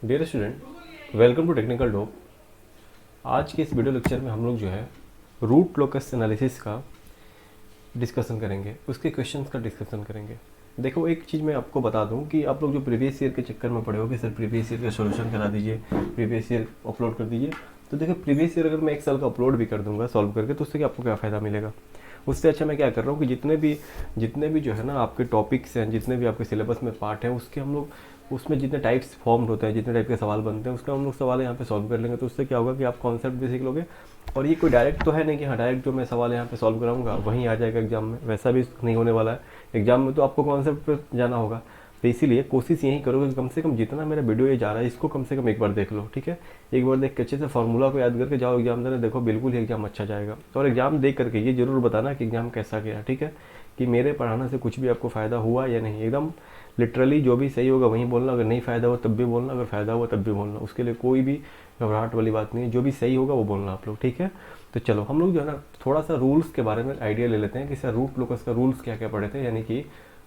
Dear student, welcome to technical dog. आज के इस वीडियो लेक्चर में हम लोग जो है रूट लोकस एनालिसिस का डिस्कशन करेंगे, उसके क्वेश्चंस का डिस्कशन करेंगे। देखो, एक चीज़ मैं आपको बता दूं कि आप लोग जो प्रीवियस ईयर के चक्कर में पड़े हो कि सर प्रीवियस ईयर का सॉल्यूशन करा दीजिए, प्रीवियस ईयर अपलोड कर दीजिए, तो देखो प्रीवियस ईयर अगर मैं एक साल का अपलोड भी कर दूंगा सॉल्व करके, तो उससे आपको क्या फ़ायदा मिलेगा। उससे अच्छा मैं क्या कर रहा हूँ कि जितने भी जो है ना आपके टॉपिक्स हैं, जितने भी आपके सिलेबस में पार्ट हैं, उसके हम लोग उसमें जितने टाइप्स फॉर्म होते हैं, जितने टाइप के सवाल बनते हैं, उसका हम लोग सवाल यहाँ पे सॉल्व कर लेंगे। तो उससे क्या होगा कि आप कॉन्सेप्ट भी सीख लोगे। और ये कोई डायरेक्ट तो है नहीं कि हाँ डायरेक्ट जो मैं सवाल यहाँ पे सॉल्व कराऊंगा वहीं आ जाएगा एग्जाम में, वैसा भी नहीं होने वाला है। एग्जाम में तो आपको कॉन्सेप्ट पर जाना होगा। तो इसीलिए कोशिश यही करोगे कि कम से कम जितना मेरा वीडियो ये जा रहा है इसको कम से कम एक बार देख लो, ठीक है। एक बार देख के अच्छे से फार्मूला को याद करके जाओ एग्जाम देने, देखो बिल्कुल ही एग्जाम अच्छा जाएगा। और एग्जाम देख करके ये जरूर बताना कि एग्जाम कैसा गया, ठीक है, कि मेरे पढ़ाने से कुछ भी आपको फ़ायदा हुआ या नहीं। एकदम लिटरली जो भी सही होगा वहीं बोलना, अगर नहीं फ़ायदा हुआ तब भी बोलना, अगर फ़ायदा हुआ तब भी बोलना। उसके लिए कोई भी घबराहट वाली बात नहीं है, जो भी सही होगा वो बोलना आप लोग, ठीक है। तो चलो हम लोग जो है ना थोड़ा सा रूल्स के बारे में आइडिया ले लेते हैं कि सर रूट लोकस का रूल्स क्या क्या पढ़े थे, यानी कि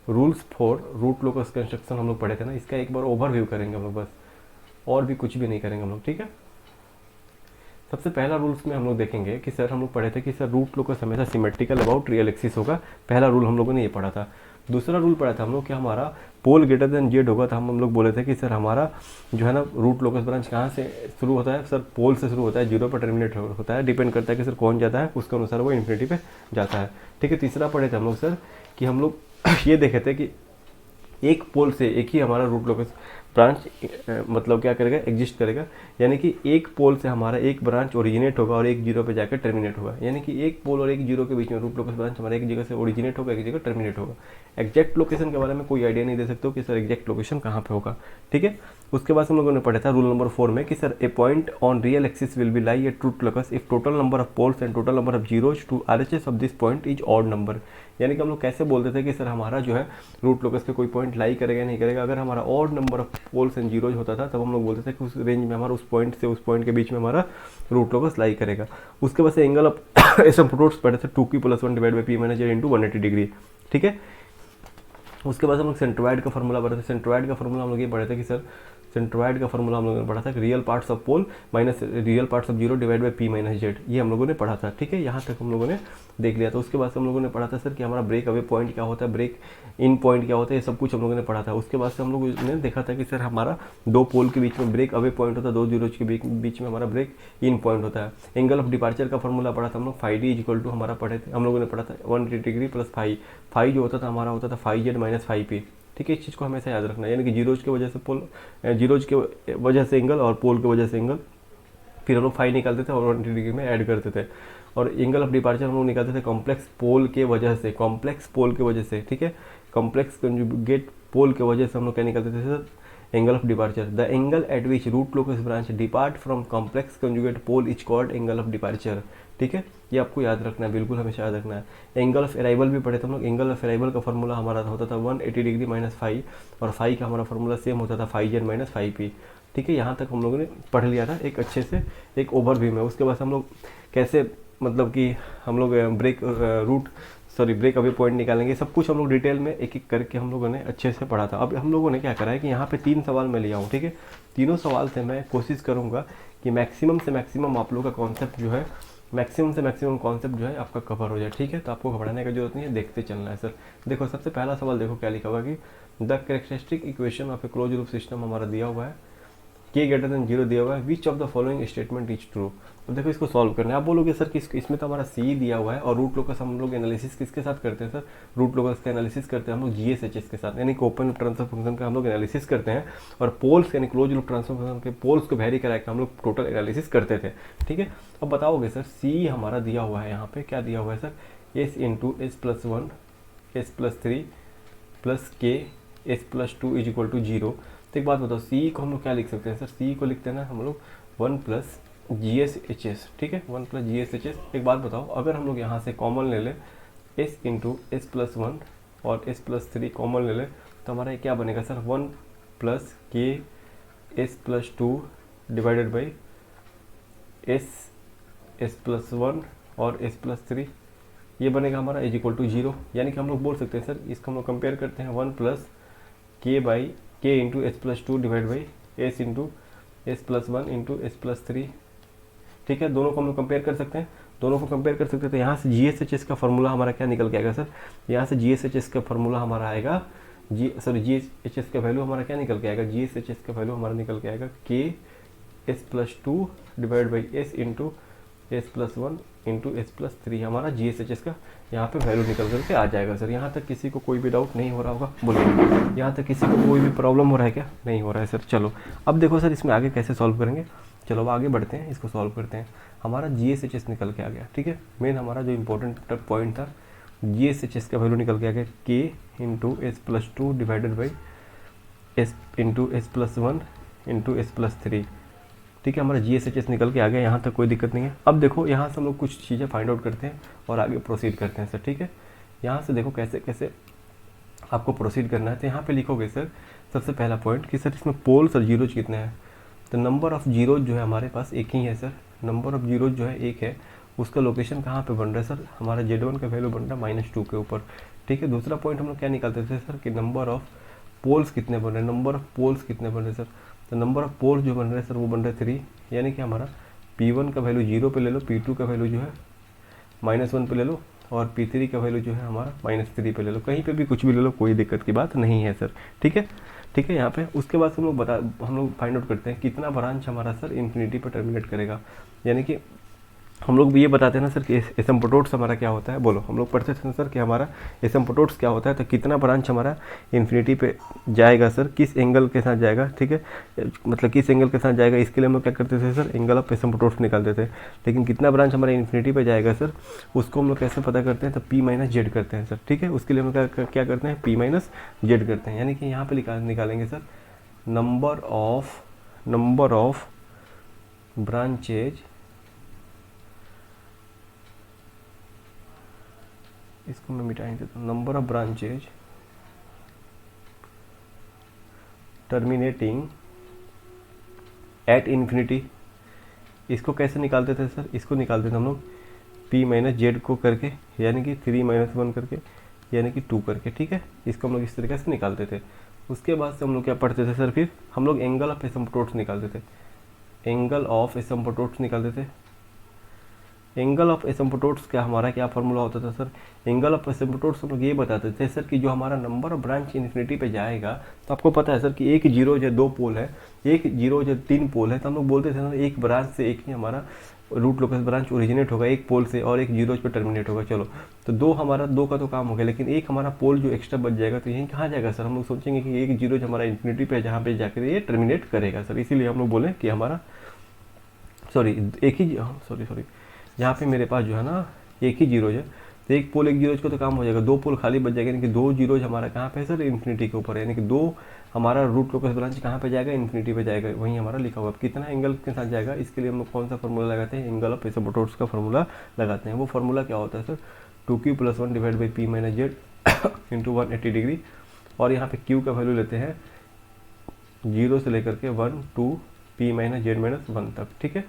rules for root locus construction हम लोग पढ़े थे ना, इसका एक बार ओवरव्यू करेंगे हम लोग बस, और भी कुछ भी नहीं करेंगे हम लोग, ठीक है। सबसे पहला रूल्स में हम लोग देखेंगे कि सर हम लोग पढ़े थे कि सर रूट लोकस हमेशा सिमेट्रिकल अबाउट रियल एक्सिस होगा। पहला रूल हम लोगों ने ये पढ़ा था। दूसरा रूल पढ़ा था हम लोग कि हमारा पोल ग्रेटर देन जेड होगा। तो हम लोग बोले थे कि सर हमारा जो है ना रूट लोकस ब्रांच कहाँ से शुरू होता है, सर पोल से शुरू होता है, जीरो पर टर्मिनेट होता है। डिपेंड करता है कि सर कौन जाता है, उसके अनुसार वो इन्फिनिटी पे जाता है, ठीक है। तीसरा पढ़े थे हम लोग सर कि हम लोग ये देखे थे कि एक पोल से एक ही हमारा रूट लोकस ब्रांच मतलब क्या करेगा, एग्जिस्ट करेगा। यानी कि एक पोल से हमारा एक ब्रांच ओरिजिनेट होगा और एक जीरो पे जाकर टर्मिनेट होगा। यानी कि एक पोल और एक जीरो के बीच में रूट लोकस ब्रांच हमारा एक जगह से ओरिजिनेट होगा, एक जगह टर्मिनेट होगा। एग्जैक्ट लोकेशन के बारे में कोई आइडिया नहीं दे सकते हो कि सर एग्जैक्ट लोकेशन कहाँ पे होगा, ठीक है। उसके बाद हम लोगों ने पढ़ा था रूल नंबर 4 में कि sir a point on real axis will be lie at root locus if total number of poles and total number of zeros to RHS of this point is odd number. यानी कि हम लोग कैसे बोलते थे कि सर हमारा जो है रूट लोकस पे कोई पॉइंट लाई करेगा नहीं करेगा, अगर हमारा odd number of poles and zeros होता था तब हम लोग बोलते थे कि उस रेंज में हमारा उस पॉइंट से उस पॉइंट के बीच में हमारा रूट लोकस लाई करेगा। उसके बाद से एंगल ऑफ एसिम्प्टोट्स पढ़े थे 2p+1 divide by p minus Z into 180 degree, ठीक है। उसके बाद हम लोग सेंट्रोइड का फॉर्मूला पढ़े थे। सेंट्रोइड का फॉर्मूला हम लोग ये पढ़े थे कि सर सेंट्रोइड का फॉर्मूला हम लोगों ने पढ़ा था कि real parts of pole minus real parts of zero divide by p minus Z, ये हम लोगों ने पढ़ा था, ठीक है। यहाँ तक हम लोगों ने देख लिया था। उसके बाद से हम लोगों ने पढ़ा था सर कि हमारा ब्रेक अवे पॉइंट क्या होता है, ब्रेक इन पॉइंट क्या होता है, ये सब कुछ हम लोगों ने पढ़ा था। उसके बाद से हम लोगों ने देखा था कि सर हमारा दो पोल के बीच में ब्रेक अवे पॉइंट होता है, दो जीरोज के बीच में हमारा ब्रेक इन पॉइंट होता है। एंगल ऑफ डिपार्चर का फॉर्मूला पढ़ा था हम लोग, फाई डी इक्वल टू हमारा पढ़े थे हम लोगों ने पढ़ा था 180 डिग्री प्लस फाई। फाई जो होता था हमारा होता था phi z minus phi p, ठीक है। इस चीज़ को हमेशा याद रखना है, यानी कि जीरोज की वजह से पोल, जीरोज के वजह से एंगल और पोल की वजह से एंगल, फिर हम लोग फाई निकालते थे और 180 डिग्री में ऐड करते थे। और एंगल ऑफ डिपार्चर हम लोग निकालते थे कॉम्प्लेक्स पोल के वजह से, कॉम्प्लेक्स पोल के वजह से, ठीक है। कॉम्प्लेक्स कंजुगेट पोल के वजह से हम लोग क्या निकालते थे sir, angle of departure. The angle at which root locus branch depart from complex conjugate pole is called angle of departure, ठीक है। ये आपको याद रखना है, बिल्कुल हमेशा याद रखना है। एंगल ऑफ अराइवल भी पढ़े थे हम लोग। एंगल ऑफ अराइवल का फॉर्मूला हमारा होता था 180 डिग्री माइनस फाई, और फाई का हमारा फॉर्मूला सेम होता था phi z minus phi p, ठीक है। यहाँ तक हम लोगों ने पढ़ लिया था एक अच्छे से एक ओवरव्यू में। उसके बाद हम लोग कैसे मतलब कि हम लोग ब्रेक अवे पॉइंट निकालेंगे, सब कुछ हम लोग डिटेल में एक एक करके हम लोगों ने अच्छे से पढ़ा था। अब हम लोगों ने क्या करा है कि यहाँ पे 3 सवाल मैं लिया हूँ, ठीक है। तीनों सवाल से मैं कोशिश करूँगा कि मैक्सिमम से मैक्सिमम आप लोगों का कॉन्सेप्ट जो है, मैक्सिमम से मैक्सिमम कॉन्सेप्ट जो है आपका कवर हो जाए, ठीक है। तो आपको घबराने की जरूरत नहीं है, देखते चलना है सर। देखो सबसे पहला सवाल देखो क्या लिखा हुआ कि the characteristic equation of A close loop system हमारा दिया हुआ है, के ग्रेटर देन जीरो दिया हुआ है, which of the following statement is true. अब देखो इसको सॉल्व करना है। आप बोलोगे सर कि इसमें तो हमारा सी दिया हुआ है, और रूट लोकस हम लोग एनालिसिस किसके साथ करते हैं सर, रूट लोकस का एनालिसिस करते हैं हम लोग जीएसएचएस के साथ, यानी कि ओपन लूप ट्रांसफर फंक्शन का हम लोग एनालिसिस करते हैं। और पोल्स यानी क्लोज लूप ट्रांसफर फंक्शन के पोल्स को वेरी करा के हम लोग टोटल एनालिसिस करते थे, ठीक है। अब बताओगे सर सी हमारा दिया हुआ है, यहाँ पे क्या दिया हुआ है sir, S into S+1 S+3 plus के S+2 is equal to zero. तो एक बात बताओ सी को हम लोग क्या लिख सकते हैं सर, सी को लिखते हैं ना हम लोग 1 प्लस GSHS, ठीक है, 1 प्लस GSHS। एक बात बताओ अगर हम लोग यहाँ से कॉमन ले लें S इंटू S+1 और S+3 कॉमन ले लें तो हमारा ये क्या बनेगा सर, 1 प्लस के S+2 डिवाइडेड बाई S+1 और S+3, ये बनेगा हमारा इज इक्वल टू जीरो। यानी कि हम लोग बोल सकते हैं सर, इसको हम लोग कंपेयर करते हैं 1 प्लस के बाई के into S+2 divide by S into s plus one into s plus three. ठीक है, दोनों को हम लोग कंपेयर कर सकते हैं, दोनों को कंपेयर कर सकते हैं। तो यहाँ से जी एस एच एस का फॉर्मूला हमारा क्या निकल के आएगा सर, यहाँ से जी एस एच एस का फॉर्मूला हमारा आएगा, जी एच एस का वैल्यू हमारा क्या निकल के आएगा, जी एस एच एस का वैल्यू हमारा निकल के आएगा के S plus two divide by s into s plus one into s plus three, हमारा जी एस एच एस का यहाँ पे वैल्यू निकल करके आ जाएगा सर। यहाँ तक किसी को कोई भी डाउट नहीं हो रहा होगा, बोलिए यहाँ तक किसी को कोई भी प्रॉब्लम हो रहा है क्या, नहीं हो रहा है सर। चलो अब देखो सर इसमें आगे कैसे सॉल्व करेंगे, चलो अब आगे बढ़ते हैं, इसको सॉल्व करते हैं। हमारा जी एस एच एस निकल के आ गया, ठीक है, मेन हमारा जो इंपॉर्टेंट पॉइंट था, जी एस एच एस का वैल्यू निकल के आ गया के into s plus two divided by s into s plus one into s plus three. ठीक है, हमारा जी एस एच एस निकल के आ गया, यहाँ तक कोई दिक्कत नहीं है। अब देखो यहाँ से हम लोग कुछ चीज़ें फाइंड आउट करते हैं और आगे प्रोसीड करते हैं सर। ठीक है, यहाँ से देखो कैसे कैसे आपको प्रोसीड करना है। तो यहाँ पे लिखोगे सर सबसे पहला पॉइंट कि सर इसमें पोल्स और जीरोज कितने हैं। तो नंबर ऑफ जीरोज जो है हमारे पास एक ही है सर, नंबर ऑफ जीरोज जो है एक है, उसका लोकेशन कहाँ पे बन रहा है सर, हमारा Z1 का वैल्यू बन रहा है -2 के ऊपर। ठीक है, दूसरा पॉइंट हम लोग क्या निकालते थे सर कि नंबर ऑफ पोल्स कितने बन रहे हैं, नंबर ऑफ पोल्स कितने बन रहे हैं सर। तो नंबर ऑफ पोल्स जो बन रहे हैं सर वो बन रहे हैं 3, यानी कि हमारा P1 का वैल्यू 0 पे ले लो, P2 का वैल्यू जो है -1 पे ले लो और P3 का वैल्यू जो है हमारा -3 पे ले लो, कहीं पे भी कुछ भी ले लो, कोई दिक्कत की बात नहीं है सर। ठीक है, ठीक है, यहाँ पे उसके बाद हम लोग फाइंड आउट करते हैं कितना ब्रांच हमारा सर इन्फिनिटी पर टर्मिनेट करेगा। यानी कि हम लोग भी ये बताते हैं ना सर कि एसिम्पटोट्स हमारा क्या होता है, बोलो हम लोग पढ़ते थे ना सर कि हमारा एसिम्पटोट्स क्या होता है। तो कितना ब्रांच हमारा इन्फिनिटी पे जाएगा सर, किस एंगल के साथ जाएगा, ठीक है, मतलब किस एंगल के साथ जाएगा, इसके लिए हम लोग क्या करते थे सर, एंगल ऑफ एसिम्पटोट्स निकालते थे। लेकिन कितना ब्रांच हमारा इन्फिनिटी पे जाएगा सर, उसको हम लोग कैसे पता करते हैं, तो P माइनस जेड करते हैं सर। ठीक है, उसके लिए हम लोग क्या करते हैं, P माइनस जेड करते हैं। यानी कि यहाँ पे निकालेंगे सर नंबर ऑफ ब्रांचेज, इसको मैं मिटा ही देता हूँ, number of branches terminating at infinity. इसको कैसे निकालते थे सर, इसको निकालते थे हम लोग P माइनस जेड को करके, यानी कि 3 - 1 करके, यानी कि 2 करके। ठीक है, इसको हम लोग इस तरीके से निकालते थे। उसके बाद से हम लोग क्या पढ़ते थे सर, फिर हम लोग एंगल ऑफ एसिम्पटोट्स निकालते थे, एंगल ऑफ एसिम्पटोट्स निकालते थे। एंगल ऑफ एसिम्पटोट्स का हमारा क्या फॉर्मूला होता था सर, एंगल ऑफ एसिम्पटोट्स हम लोग ये बताते थे सर कि जो हमारा नंबर ऑफ ब्रांच इन्फिनिटी पे जाएगा, तो आपको पता है सर कि एक जीरो जो 2 पोल है, एक जीरो जो 3 पोल है, तो हम लोग बोलते थे ना एक ब्रांच से एक ही हमारा रूट लोकस ब्रांच ओरिजिनेट होगा, एक पोल से, और एक जीरो पे टर्मिनेट होगा। चलो तो दो का तो काम हो गया, लेकिन एक हमारा पोल जो एक्स्ट्रा बच जाएगा, तो यहीं कहाँ जाएगा सर, हम लोग सोचेंगे कि एक जीरो जो हमारा इन्फिनिटी पे जहाँ पे जाकर ये टर्मिनेट करेगा सर। इसीलिए हम लोग बोले कि हमारा सॉरी यहाँ पे मेरे पास जो है ना एक ही जीरोज है, तो एक पोल एक जीरोज का तो काम हो जाएगा, 2 पोल खाली बच जाएगा, यानी कि 2 जीरोज हमारा कहाँ पे है सर, इन्फिनिटी के ऊपर है। यानी कि 2 हमारा रूट लोकस ब्रांच कहाँ पे जाएगा, इन्फिनिटी पे जाएगा, वहीं हमारा लिखा हुआ। कितना एंगल के साथ जाएगा, इसके लिए हम लोग कौन सा फॉर्मूला लगाते हैं, एंगल ऑफ एसिम्पटोट्स का फॉर्मूला लगाते हैं। वो फॉर्मूला क्या होता है sir, 2q + 1 divide by P minus Z into 180 degree, और यहाँ पे q का वैल्यू लेते हैं 0 से लेकर के 1 2 P माइनस जेड माइनस 1 तक। ठीक है,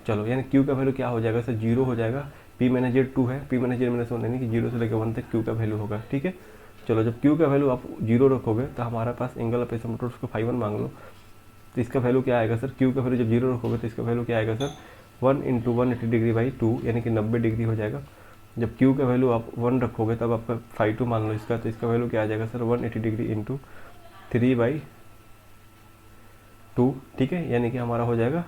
चलो यानी q का वैल्यू क्या हो जाएगा सर, 0 हो जाएगा, P माइनस जेड 2 है, P माइनस जेड माइनस 1, यानी कि 0 से लेकर 1 तक q का वैल्यू होगा। ठीक है, चलो जब q का वैल्यू आप 0 रखोगे तो हमारे पास एंगल ऑफ एसिम्पटोट्स को φ1 मांग लो, तो इसका वैल्यू क्या आएगा सर, q का वैल्यू जब 0 रखोगे तो इसका वैल्यू क्या आएगा सर, 1 × 180 डिग्री बाई 2, यानी कि 90 डिग्री हो जाएगा। जब q का वैल्यू आप 1 रखोगे तब आपका φ2 मान लो इसका, तो इसका वैल्यू क्या आ जाएगा सर, 180 डिग्री इंटू 3/2। ठीक है, यानी कि हमारा हो जाएगा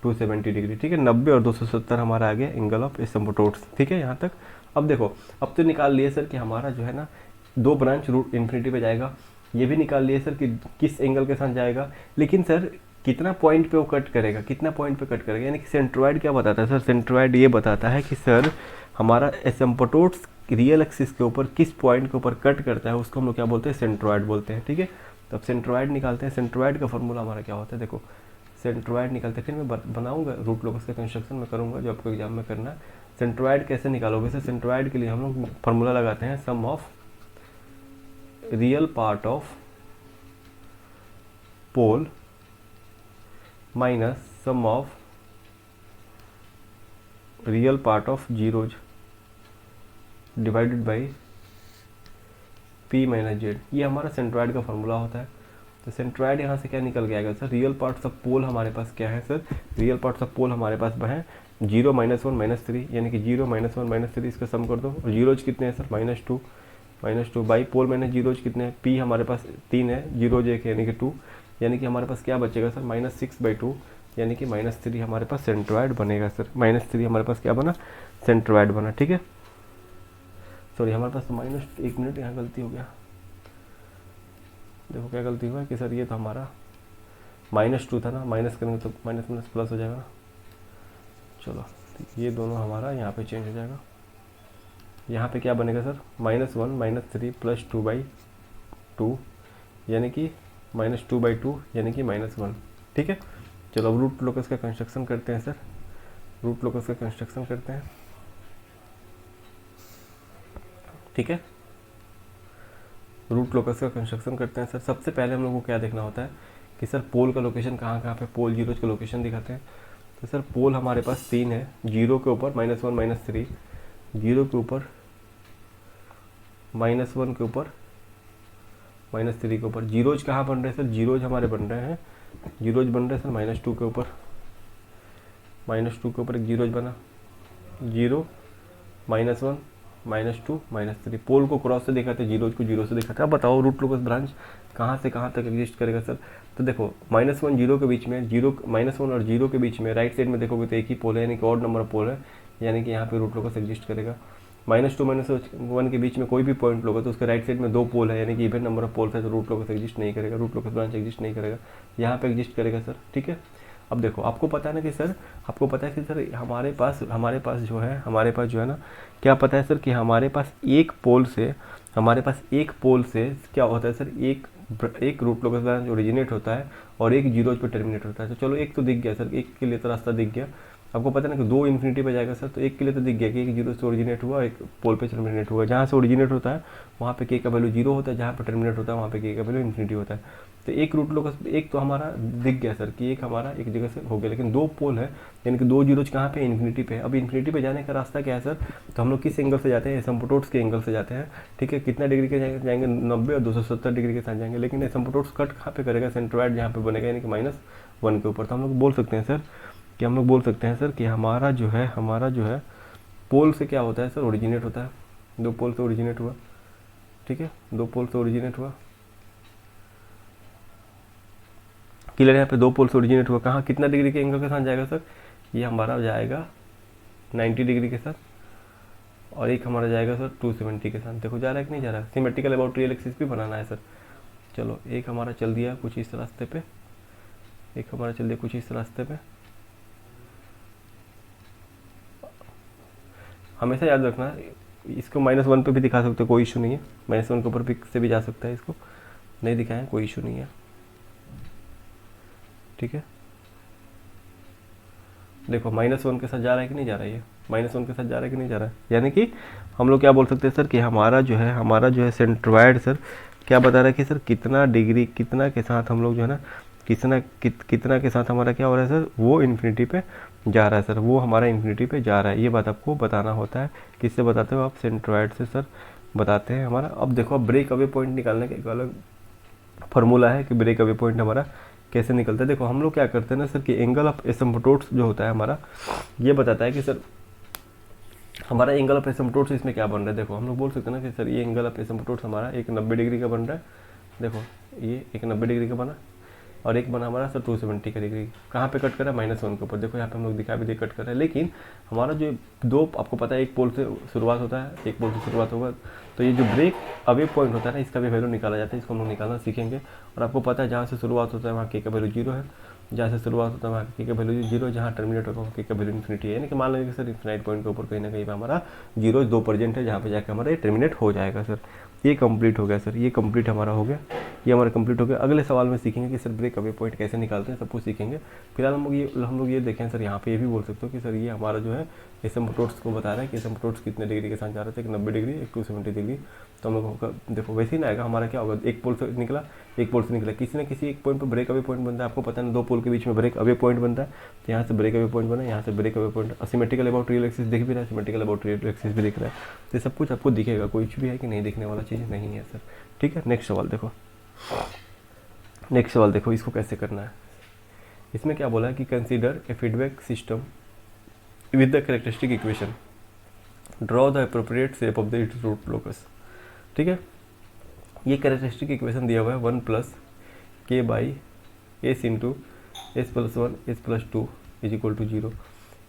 270 डिग्री। ठीक है, 90 और 270 हमारा आ गया एंगल ऑफ एसिम्पटोट्स। ठीक है, यहाँ तक। अब देखो अब तो निकाल लिए सर कि हमारा जो है ना 2 ब्रांच रूट इन्फिनिटी पे जाएगा, ये भी निकाल लिए सर कि किस एंगल के साथ जाएगा, लेकिन सर कितना पॉइंट पे वो कट करेगा, कितना पॉइंट पे कट करेगा। यानी कि सेंट्रोइड क्या बताता है सर, सेंट्रोइड ये बताता है कि सर हमारा एसिम्पटोट्स रियल एक्सिस के ऊपर किस पॉइंट के ऊपर कट करता है, उसको हम लोग क्या बोलते हैं, सेंट्रोइड बोलते हैं। ठीक है, तब सेंट्रोइड निकालते हैं। सेंट्रोइड का फॉर्मूला हमारा क्या होता है, देखो सेंट्रोइड निकालते हैं, फिर मैं बनाऊंगा रूट लोकस का कंस्ट्रक्शन में करूंगा जो आपको एग्जाम में करना है। सेंट्रोइड कैसे निकालोगे सर, सेंट्रोइड के लिए हम लोग फॉर्मूला लगाते हैं sum of real part of pole minus sum of real part of zeros divided by P minus Z. ये हमारा सेंट्रोइड का फॉर्मूला होता है। तो सेंट्रॉयड यहाँ से क्या निकल के आएगा सर, रियल पार्ट्स ऑफ पोल हमारे पास क्या है सर, रियल पार्ट्स ऑफ पोल हमारे पास है 0 -1 -3, यानी कि 0 -1 -3 इसका सम कर दो। और जीरोज कितने हैं sir, -2 by pole minus zeros कितने हैं, पी हमारे पास 3 है, जीरोज 1 यानी कि 2, यानी कि हमारे पास क्या बचेगा सर -6/2, यानी कि -3 हमारे पास सेंट्रॉयड बनेगा सर। -3 हमारे पास क्या बना, सेंट्रॉयड बना। ठीक है, सॉरी हमारे पास -1 मिनट यहाँ गलती हो गया, देखो क्या गलती हुआ है कि सर ये तो हमारा -2 था ना, माइनस करेंगे तो माइनस माइनस प्लस हो जाएगा। चलो तो ये दोनों हमारा यहाँ पे चेंज हो जाएगा, यहाँ पे क्या बनेगा सर -1 -3 + 2/2, यानी कि -2/2 यानी कि -1। ठीक है, चलो अब रूट लोकस का कंस्ट्रक्शन करते हैं सर, रूट लोकस का कंस्ट्रक्शन करते हैं। ठीक है, रूट लोकस का कंस्ट्रक्शन करते हैं सर। सबसे पहले हम लोग को क्या देखना होता है कि सर पोल का लोकेशन कहाँ कहाँ पे, पोल जीरोज का लोकेशन दिखाते हैं। तो सर पोल हमारे पास 3 है, 0 के ऊपर -1 -3, 0 के ऊपर -1 के ऊपर -3 के ऊपर। जीरोज कहाँ बन रहे हैं सर, जीरोज हमारे बन रहे हैं, जीरोज बन रहे हैं सर -2 के ऊपर, -2 के ऊपर एक जीरोज बना, 0 -1 -2 -3। पोल को क्रॉस से देखा था, जीरोज को जीरो से देखा था। अब बताओ रूट लोकस ब्रांच कहाँ से कहाँ तक एग्जिस्ट करेगा सर। तो देखो -1 0 के बीच में, -1 और 0 के बीच में राइट साइड में देखोगे तो एक ही पोल है, यानी कि ऑड नंबर पोल है, यानी कि यहाँ पे रूट लोकस एग्जिस्ट करेगा। -2 -1 के बीच में कोई भी पॉइंट लोगे तो उसके राइट साइड में 2 पोल है, यानी कि इवन नंबर ऑफ पोल्स है, तो रूट लोकस एग्जिस्ट नहीं करेगा, रूट लोकस ब्रांच एग्जिस्ट नहीं करेगा, यहाँ पे एग्जिस्ट करेगा सर। ठीक है, अब देखो आपको पता है ना कि सर, आपको पता है कि सर हमारे पास जो है ना, क्या पता है सर कि हमारे पास एक पोल से क्या होता है सर, एक रूट लोकस ब्रांच ओरिजिनेट होता है और एक जीरोज पे टर्मिनेट होता है। तो चलो एक तो दिख गया सर, एक के लिए तो रास्ता दिख गया। आपको पता है ना कि 2 इन्फिनिटी पे जाएगा सर, तो एक के लिए तो दिख गया कि एक जीरो से ओरिजिनेट हुआ, एक पोल पे टर्मिनेट हुआ। जहाँ से ओरिजिनेट होता है वहाँ पे के का वैल्यू 0 होता है, जहाँ पे टर्मिनेट होता है वहाँ पे के का वैल्यू इन्फिनिटी होता है। तो एक रूट लोकस, एक तो हमारा दिख गया सर कि एक हमारा एक जगह से हो गया, लेकिन 2 पोल है, यानी कि 2 जीरोज कहाँ पे, इन्फिनिटी पे। अब इन्फिनिटी पे जाने का रास्ता क्या है सर, तो हम लोग किस एंगल से जाते हैं, एसिम्प्टोट्स के एंगल से जाते हैं। ठीक है, कितना डिग्री के जाएंगे, 90 और 270 डिग्री के साथ जाएंगे, लेकिन एसिम्प्टोट्स कट कहाँ पे करेगा, सेंट्रॉयड जहाँ पे बनेगा, यानी कि -1 के ऊपर। तो हम लोग बोल सकते हैं सर कि हमारा जो है पोल से क्या होता है सर, ओरिजिनेट होता है, 2 पोल से ओरिजिनेट हुआ। ठीक है, 2 पोल से ओरिजिनेट हुआ, क्लियर। यहाँ पे 2 पोल से ओरिजिनेट हुआ, कहाँ कितना डिग्री के एंगल के साथ जाएगा सर, ये हमारा जाएगा 90 डिग्री के साथ, और एक हमारा जाएगा सर 270 के साथ। देखो जा रहा है कि नहीं जा रहा है, सिमेट्रिकल अबाउट रियल एक्सिस भी बनाना है सर। चलो एक हमारा चल दिया कुछ इस रास्ते पे, एक हमारा चल दिया कुछ इस रास्ते पे। हमेशा याद रखना, इसको -1 पे भी दिखा सकते हो, कोई इशू नहीं है, -1 के ऊपर भी से भी जा सकता है, इसको नहीं दिखाएं कोई इशू नहीं है। ठीक है, देखो -1 के साथ जा रहा है कि नहीं जा रहा है, ये -1 के साथ जा रहा है कि नहीं जा रहा है, यानी कि हम लोग क्या बोल सकते हैं सर कि हमारा जो है सेंट्रॉयड सर क्या बता रहा है कि सर कितना डिग्री, कितना के साथ हम लोग जो है ना, कितना के साथ हमारा क्या हो रहा है सर, वो इन्फिनिटी पे जा रहा है सर, वो हमारा इन्फिनिटी पे जा रहा है। ये बात आपको बताना होता है। किससे बताते हो आप, सेंट्रॉयड से सर बताते हैं हमारा। अब देखो, अब ब्रेक अवे पॉइंट निकालने का एक अलग फार्मूला है कि ब्रेक अवे पॉइंट हमारा कैसे निकलता है। देखो हम लोग क्या करते हैं ना सर कि एंगल ऑफ एसिम्प्टोट्स जो होता है हमारा, ये बताता है कि सर हमारा एंगल ऑफ एसिम्प्टोट्स इसमें क्या बन रहा है। देखो हम लोग बोल सकते हैं ना कि सर ये एंगल ऑफ एसिम्प्टोट्स हमारा एक 90 डिग्री का बन रहा है। देखो ये एक 90 डिग्री का बना, और एक बना हमारा सर 270 का डिग्री। कहाँ पे कट कर रहा है, -1 के ऊपर। देखो यहाँ पे हम लोग दिखा भी दे कट कर रहे हैं, लेकिन हमारा जो 2, आपको पता है एक पोल से शुरुआत होता है, एक पोल से शुरुआत होगा, तो ये जो ब्रेक अवे पॉइंट होता है ना, इसका भी वैल्यू निकाला जाता है। इसको हम लोग निकालना सीखेंगे। और आपको पता है जहाँ से शुरुआत होता है वहाँ के का वैल्यू 0 है, जहाँ से शुरुआत होता है वहाँ के का वैल्यू 0, जहाँ टर्मिनेट होगा वहाँ के का वैल्यू इन्फिनिटी है। यानी कि मान लीजिए सर इन्फिनाइट पॉइंट के ऊपर कहीं ना कहीं पे हमारा 0 2 प्रेजेंट है, जहाँ पे जाकर हमारा ये टर्मिनेट हो जाएगा सर। ये कंप्लीट हो गया सर, ये कंप्लीट हमारा हो गया, ये हमारा कंप्लीट हो गया। अगले सवाल में सीखेंगे कि सर ब्रेक अवे पॉइंट कैसे निकालते हैं, सब कुछ सीखेंगे। फिलहाल हम लोग ये देखें सर, यहाँ पे ये भी बोल सकते हो कि सर ये हमारा जो है एसिम्प्टोट्स को बता रहा है कि एसिम्प्टोट्स कितने डिग्री के साथ जा रहे थे, एक 90 डिग्री, एक 270 डिग्री। तो हम लोग का देखो वैसे ही ना आएगा, हमारा क्या होगा, एक पोल से निकला, किसी न किसी एक पॉइंट पर ब्रेक अवे पॉइंट बनता है। आपको पता है 2 पोल के बीच में ब्रेक अवे पॉइंट बनता है, तो यहाँ से ब्रेक अवे पॉइंट बना, यहाँ से break away point. Symmetrical about real axis दिख भी रहा है, सिमेट्रिकल अबाउट रियल एक्सिस भी दिख रहा है। तो सब कुछ आपको दिखेगा, कुछ भी है कि नहीं दिखने वाला चीज़ नहीं है सर। ठीक है, नेक्स्ट सवाल देखो, नेक्स्ट सवाल देखो, इसको कैसे करना है। इसमें क्या बोला है कि consider a feedback system with the characteristic equation, draw the appropriate shape of the its root locus. ठीक है, ये कैरेक्टरिस्टिक इक्वेशन दिया हुआ है 1 plus k by s into s plus 1 s plus 2 is equal to 0,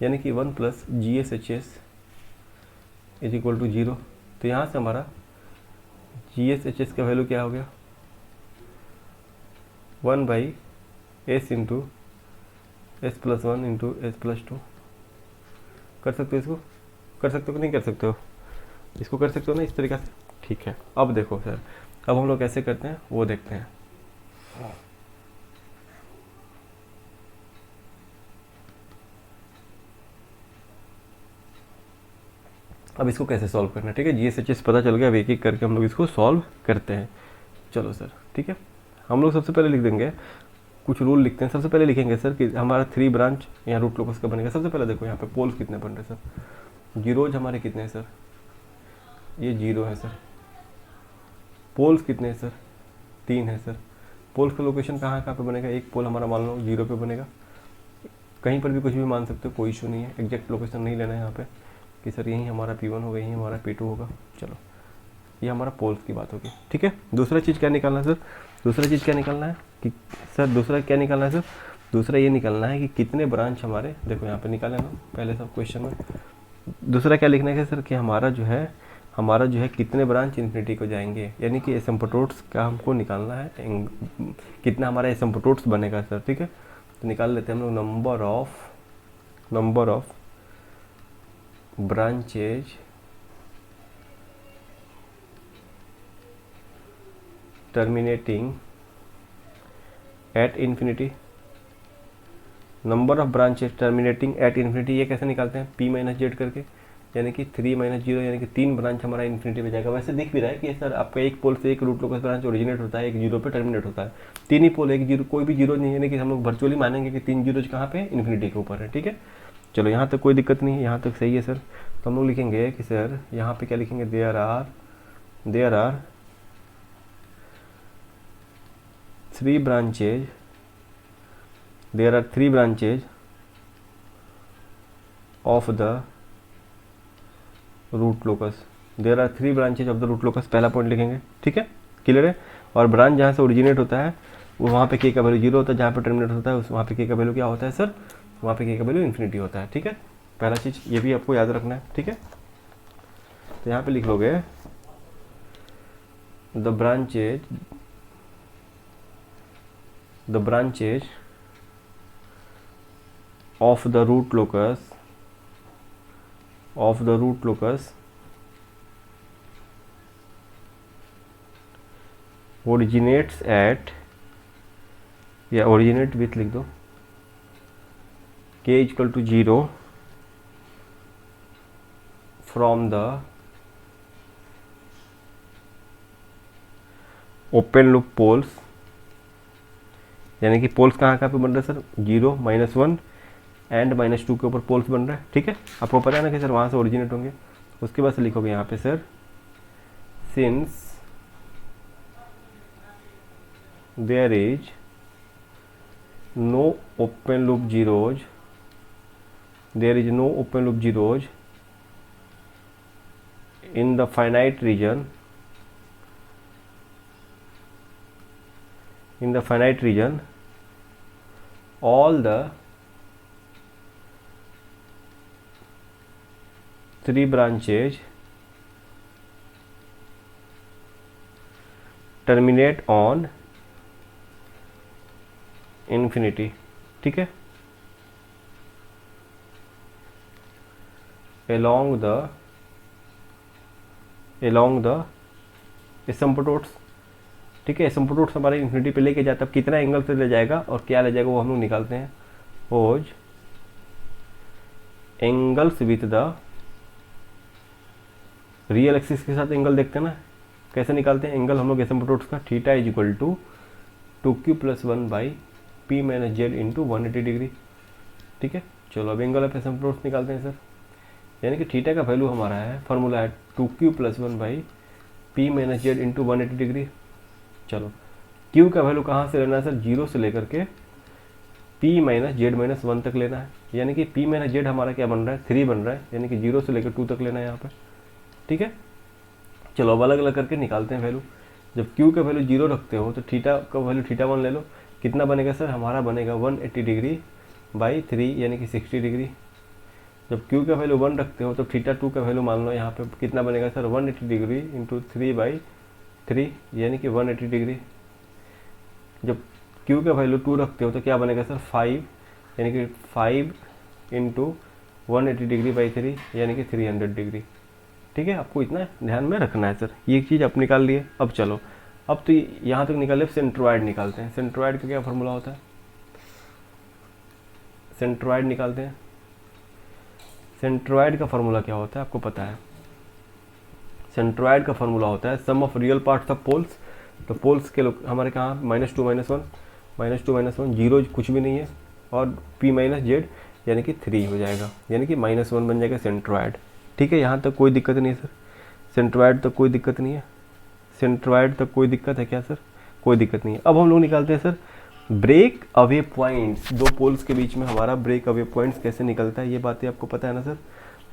यानी कि 1 plus G s H s is equal to 0। तो यहाँ से हमारा जी एस एच एस का वैल्यू क्या हो गया, 1 by s into s plus 1 into s plus 2। कर सकते हो इसको, कर सकते हो कि नहीं कर सकते हो, इसको कर सकते हो ना इस तरीक़ा से। ठीक है, अब देखो सर, अब हम लोग कैसे करते हैं वो देखते हैं। अब इसको कैसे सॉल्व करना है, ठीक है, जी एस एच एस पता चल गया, अब एक एक करके हम लोग इसको सॉल्व करते हैं। चलो सर, ठीक है, हम लोग सबसे पहले लिख देंगे, कुछ रूल लिखते हैं। सबसे पहले लिखेंगे सर कि हमारा 3 ब्रांच यहाँ रूट लोकस का बनेगा। सबसे पहले देखो यहाँ पे पोल्स कितने बन रहे हैं सर, जीरोज हमारे कितने हैं सर, ये 0 है सर। पोल्स कितने हैं सर, 3 है सर। पोल्स का लोकेशन कहाँ कहाँ पे बनेगा, एक पोल हमारा मान लो 0 पे बनेगा, कहीं पर भी कुछ भी मान सकते हो, कोई इशू नहीं है, एग्जैक्ट लोकेशन नहीं लेना है यहाँ पे कि सर यहीं हमारा P1 होगा, यहीं हमारा P2 होगा। चलो, ये हमारा पोल्स की बात होगी। ठीक है, दूसरा चीज़ क्या निकालना है सर, दूसरा चीज़ क्या निकालना है कि सर, दूसरा क्या निकालना है सर, दूसरा ये निकालना है कि कितने ब्रांच हमारे, देखो यहाँ पे निकाले ना पहले सब क्वेश्चन में। दूसरा क्या लिखना है सर कि हमारा जो है कितने ब्रांच इन्फिनिटी को जाएंगे, यानी कि एसिम्पटोट्स का हमको निकालना है, कितना हमारा एसिम्पटोट्स बनेगा सर। ठीक है, तो निकाल लेते हैं हम लोग number of branches terminating at infinity. Number of branches terminating at infinity, ये कैसे निकालते हैं, p माइनस जेड करके, यानी कि 3 माइनस 0, यानी कि 3 ब्रांच हमारा इन्फिनिटी में जाएगा। वैसे दिख भी रहा है कि सर आपका एक पोल से एक रूट लोकस ब्रांच ओरिजिनेट होता है, एक 0 पे टर्मिनेट होता है, 3 ही पोल, एक 0, कोई भी 0 नहीं है, यानी कि हम लोग वर्चुअली मानेंगे कि 3 जीरोज कहाँ पे, इन्फिनिटी के ऊपर है। ठीक है, चलो यहाँ तक कोई दिक्कत नहीं है, यहाँ तक सही है सर। तो हम लोग लिखेंगे कि सर यहाँ पे क्या लिखेंगे, there are 3 branches of the root locus. There are 3 branches of the root locus, पहला पॉइंट लिखेंगे। ठीक है, क्लियर है। और ब्रांच जहाँ से ओरिजिनेट होता है वो वहाँ पे के का वैल्यू 0 होता है, जहाँ पे टर्मिनेट होता है वहाँ पे के का वैल्यू क्या होता है सर, वहाँ पे के का वैल्यू इन्फिनिटी होता है। ठीक है, पहला चीज़ ये भी आपको याद रखना है। ठीक है, तो यहाँ पे लिख लोगे the branches of the root locus originates at, या originate with लिख दो, k equal to 0 from the open loop poles, यानी कि पोल्स कहाँ कहाँ पे बन रहे हैं सर, 0, -1 एंड -2 के ऊपर पोल्स बन रहे हैं। ठीक है, आपको पता है ना कि सर वहाँ से ओरिजिनेट होंगे। उसके बाद से लिखोगे यहाँ पे sir, since there is no open loop zeros in the finite region, all the 3 branches terminate on infinity। ठीक है, along the एसिम्पटोट्स। ठीक है, एसिम्पटोट्स हमारे इन्फिनिटी पे लेके जाता है, कितना एंगल से ले जाएगा और क्या ले जाएगा वो हम लोग निकालते हैं। Whose angles with the real axis के साथ एंगल देखते हैं ना, कैसे निकालते हैं एंगल हम लोग एसिम्पटोट्स का, theta is equal to 2q + 1 by p - z into 180 degree. ठीक है, चलो अब एंगल ऑफ एसिम्पटोट्स निकालते हैं सर, यानी कि थीटा का वैल्यू हमारा है, फॉर्मूला है 2q + 1 by p - z into 180 degree. चलो, q क्यू का वैल्यू कहाँ से लेना है सर, 0 से लेकर के p माइनस जेड माइनस 1 तक लेना है, यानी कि p माइनस जेड हमारा क्या बन रहा है, 3 बन रहा है, यानी कि 0 से लेकर 2 तक लेना है यहाँ पे। ठीक है, चलो अब अलग अलग करके निकालते हैं वैल्यू। जब q का वैल्यू 0 रखते हो तो थीटा का वैल्यू θ1 ले लो, कितना बनेगा सर, हमारा बनेगा 180 डिग्री बाई 3 यानी कि 60 डिग्री। जब q का वैल्यू 1 रखते हो तो θ2 का वैल्यू मान लो यहाँ पे कितना बनेगा सर, 180 डिग्री इंटू 3/3 यानी कि 180 डिग्री। जब q का वैल्यू 2 रखते हो तो क्या बनेगा सर, 5 यानी कि 5 इंटू 180 डिग्री बाई 3 यानी कि 300 डिग्री। ठीक है, आपको इतना ध्यान में रखना है सर। ये एक चीज़ आप निकाल लिए। अब चलो, अब तो यहाँ तक निकाल लिया, सेंट्रोइड निकालते हैं। सेंट्रोइड का क्या फॉर्मूला होता है, सेंट्रोइड निकालते हैं। सेंट्रोइड का फॉर्मूला क्या होता है आपको पता है, सेंट्रोइड का फॉर्मूला होता है sum of real parts of poles. तो पोल्स के लोग हमारे कहाँ, -2 -1 जीरो कुछ भी नहीं है, और p माइनस जेड यानी कि 3 हो जाएगा, यानी कि -1 बन जाएगा सेंट्रोइड। ठीक है, यहाँ तक कोई दिक्कत नहीं है सर, सेंट्रोइड तक कोई दिक्कत नहीं है, सेंट्रोइड तक कोई दिक्कत है क्या सर, कोई दिक्कत नहीं है। अब हम लोग निकालते हैं सर ब्रेक अवे पॉइंट्स। दो पोल्स के बीच में हमारा ब्रेक अवे पॉइंट्स कैसे निकलता है, ये बातें आपको पता है ना सर।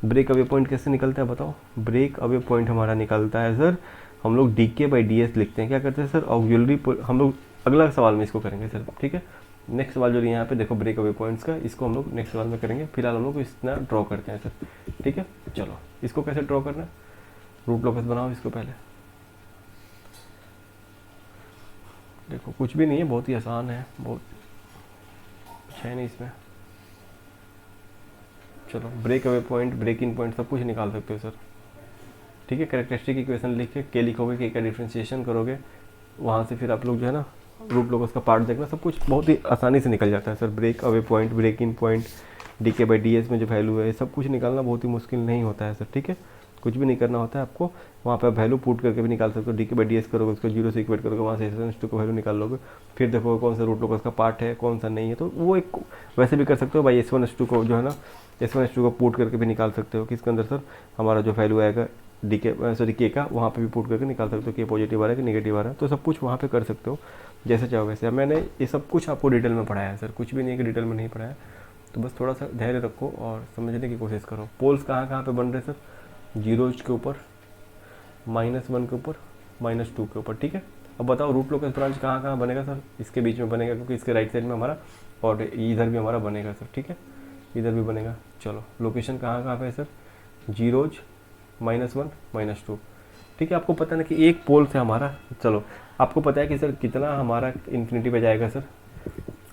ब्रेक अवे पॉइंट कैसे निकलता है बताओ। ब्रेक अवे पॉइंट हमारा निकलता है सर, हम लोग dk/ds लिखते हैं। क्या करते हैं सर, ऑक्सिलरी, हम लोग अगला सवाल में इसको करेंगे सर। ठीक है, नेक्स्ट सवाल जो यहाँ पे देखो ब्रेक अवे पॉइंट्स का, इसको हम लोग नेक्स्ट सवाल में करेंगे। फिलहाल हम लोग इतना ड्रॉ करते हैं सर। ठीक है, चलो इसको कैसे ड्रॉ करना है, रूट लोकस बनाओ इसको पहले। देखो कुछ भी नहीं है, बहुत ही आसान है, बहुत कुछ है नहीं इसमें। चलो break away point, break in point सब कुछ निकाल सकते हो सर। ठीक है, कैरेक्टरिस्टिक इक्वेशन लिख के के लिखोगे, के का डिफ्रेंशिएशन करोगे, वहाँ से फिर आप लोग जो है ना रूट लोकस का पार्ट देखना, सब कुछ बहुत ही आसानी से निकल जाता है sir. Break away point, break in point, dk/ds में जो वैल्यू है, सब कुछ निकालना बहुत ही मुश्किल नहीं होता है सर। ठीक है, कुछ भी नहीं करना होता है आपको, वहाँ पर वैल्यू पुट करके भी निकाल सकते हो। dk/ds करोगे, उसको 0 से इक्वेट करोगे, वहाँ से SN2 का वैल्यू निकाल लोगे, फिर देखोगे कौन सा रूट लोकस का पार्ट है कौन सा नहीं है। तो वो एक वैसे भी कर सकते हो भाई, S1 S2 को जो है ना, S1 S2 को पुट करके भी निकाल सकते हो। किसके अंदर सर, हमारा जो वैल्यू आएगा के का, वहाँ पे भी पुट करके निकाल सकते हो कि पॉजिटिव आ रहा है कि नेगेटिव आ रहा है। तो सब कुछ वहाँ पे कर सकते हो, जैसे चाहो वैसे। मैंने ये सब कुछ आपको डिटेल में पढ़ाया है सर, कुछ भी नहीं कि डिटेल में नहीं पढ़ाया। तो बस थोड़ा सा धैर्य रखो और समझने की कोशिश करो। पोल्स कहाँ कहाँ पे बन रहे सर, 0 के ऊपर, -1 के ऊपर, -2 के ऊपर। ठीक है, अब बताओ रूट लोकस ब्रांच कहाँ कहाँ बनेगा सर, इसके बीच में बनेगा, क्योंकि इसके राइट साइड में हमारा, और इधर भी हमारा बनेगा सर। ठीक है, इधर भी बनेगा। चलो लोकेशन कहाँ कहाँ पे है सर, 0, -1 -2। ठीक है, आपको पता है ना कि एक पोल से हमारा, चलो आपको पता है कि सर कितना हमारा इन्फिनिटी पे जाएगा सर,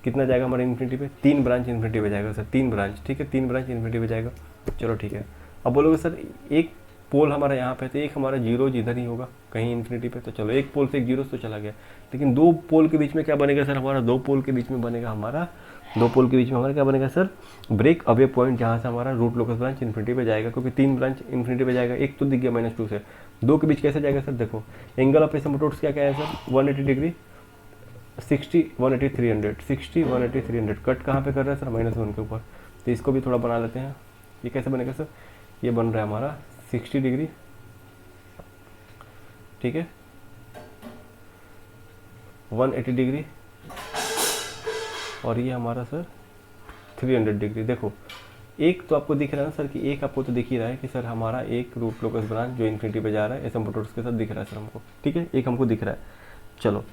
कितना जाएगा हमारा इन्फिनिटी पे, 3 ब्रांच इन्फिनिटी पे जाएगा सर, 3 ब्रांच। ठीक है, 3 ब्रांच इन्फिनिटी पे जाएगा। चलो ठीक है, अब बोलोगे सर एक पोल हमारा यहाँ पे, तो एक हमारा 0 इधर ही होगा कहीं इन्फिनिटी पे। तो चलो एक पोल से एक 0 तो चला गया, लेकिन दो पोल के बीच में क्या बनेगा सर, हमारा दो पोल के बीच में बनेगा हमारा, दो पोल के बीच में हमारा क्या बनेगा सर, ब्रेक अवे पॉइंट, जहाँ से हमारा रूट लोकस ब्रांच इन्फिनिटी पे जाएगा, क्योंकि 3 ब्रांच इन्फिनिटी पे जाएगा। एक तो दिख गया -2 से, दो के बीच कैसे जाएगा सर, देखो एंगल ऑफ एसिम्प्टोट्स क्या क्या है सर, 180 डिग्री, 60 180 300, 60 180 300। कट कहाँ पे कर रहा है सर, -1 के ऊपर। तो इसको भी थोड़ा बना लेते हैं। ये कैसे बनेगा सर, ये बन रहा है हमारा 60 डिग्री, ठीक है, 180 डिग्री, और ये हमारा सर 300 डिग्री। देखो एक तो आपको दिख रहा है ना सर, कि एक आपको तो दिख ही रहा है कि सर हमारा एक रूट लोकस ब्रांच जो इन्फिनिटी पे जा रहा है एसिम्प्टोट्स के साथ दिख रहा है सर हमको। ठीक है, एक हमको दिख रहा है। चलो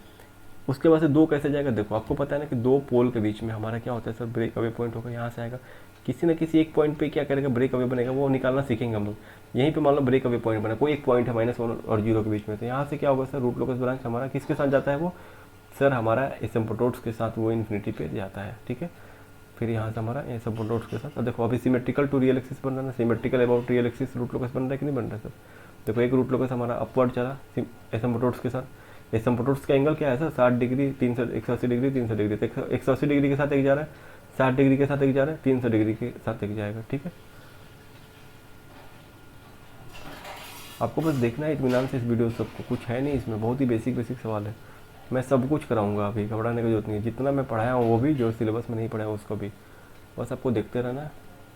उसके बाद से दो कैसे जाएगा, देखो आपको पता है ना कि दो पोल के बीच में हमारा क्या होता है सर, ब्रेक अवे पॉइंट होगा, यहाँ से आएगा, किसी न किसी एक पॉइंट पे क्या करेगा, ब्रेक अवे बनेगा, वो निकालना सीखेंगे हम लोग। यहीं पे मान लो ब्रेक अवे पॉइंट बना, कोई एक पॉइंट है -1 और 0 के बीच में, तो यहाँ से क्या होगा सर, रूट लोकस ब्रांच हमारा किसके साथ जाता है, वो सर हमारा एसिम्प्टोट्स के साथ वो इन्फिनिटी पे जाता है। ठीक है, फिर यहाँ से हमारा एसिम्प्टोट्स के साथ, देखो अभी सिमेट्रिकल टू रियल एक्सिस बन रहा है ना, symmetrical about real axis root locus बन रहा है कि नहीं बन रहा है सर। देखो एक रूट लोकस हमारा अपवर्ड चला एसिम्प्टोट्स के साथ, एसिम्प्टोट्स का एंगल क्या है सर, 60 डिग्री 180 डिग्री 300 डिग्री, तो 180 डिग्री के साथ एक जा रहा है, 60 डिग्री के साथ एक जा रहा है, 300 डिग्री के साथ एक जाएगा। ठीक है, आपको बस देखना है इत्मीनान से इस वीडियो, सबको कुछ है नहीं इसमें, बहुत ही बेसिक सवाल है। मैं सब कुछ कराऊंगा, अभी घबराने की जरूरत नहीं है। जितना मैं पढ़ाया हूँ वो भी, जो सिलेबस में नहीं पढ़ाया उसको भी, बस आपको देखते रहना है,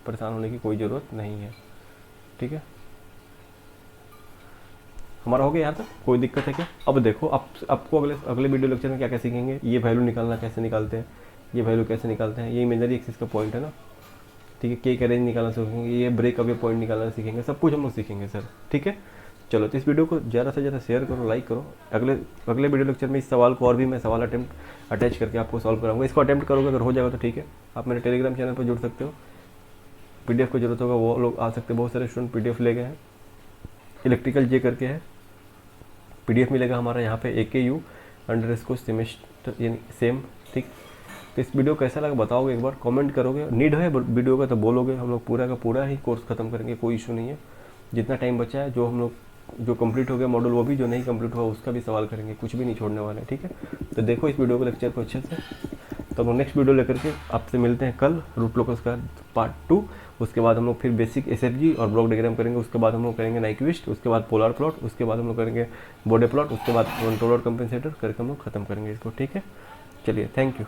परेशान होने की कोई ज़रूरत नहीं है। ठीक है, हमारा हो गया यहाँ तक, कोई दिक्कत है क्या? अब देखो आपको अगले अगले वीडियो लेक्चर में क्या क्या सीखेंगे, ये वैल्यू निकालना कैसे निकालते हैं, ये वैल्यू कैसे निकालते हैं, ये इमेजनरी एक्सिस का पॉइंट है ना, ठीक है, के रेंज निकालना सीखेंगे, ये ब्रेक अवे पॉइंट निकालना सीखेंगे, सब कुछ हम लोग सीखेंगे सर, ठीक है। चलो, तो इस वीडियो को ज़्यादा से ज़्यादा शेयर करो, लाइक करो। अगले अगले वीडियो लेक्चर में इस सवाल को और भी मैं सवाल अटेम्प्ट अटैच करके आपको सॉल्व कराऊंगा। इसको अटेम्प्ट करोगे, अगर हो जाएगा तो ठीक है, आप मेरे टेलीग्राम चैनल पर जुड़ सकते हो। पीडीएफ को जरूरत होगा वो लोग आ सकते हैं, बहुत सारे स्टूडेंट पीडीएफ ले गए हैं। इलेक्ट्रिकल जे करके है, पीडीएफ मिलेगा हमारा यहाँ पे AKU_ सेमेस्टर यानी सेम, ठीक। तो इस वीडियो कैसा लगा बताओगे, एक बार कमेंट करोगे, नीड है वीडियो का तो बोलोगे, हम लोग पूरा का पूरा ही कोर्स खत्म करेंगे, कोई इशू नहीं है। जितना टाइम बचा है, जो हम लोग जो कंप्लीट हो गया मॉड्यूल वो भी, जो नहीं कंप्लीट हुआ उसका भी सवाल करेंगे, कुछ भी नहीं छोड़ने वाले हैं, ठीक है। तो देखो इस वीडियो को, लेक्चर को अच्छे से। तो हम नेक्स्ट वीडियो लेकर के आपसे मिलते हैं कल, रूट लोकस का पार्ट 2। उसके बाद हम लोग फिर बेसिक SFG और ब्लॉक डायग्राम करेंगे, उसके बाद हम लोग करेंगे नाइक्विस्ट, उसके बाद पोलर प्लॉट, उसके बाद हम लोग करेंगे बॉडी प्लॉट, उसके बाद कंट्रोलर कंपेंसेटर करके हम लोग खत्म करेंगे इसको, ठीक है। चलिए, थैंक यू।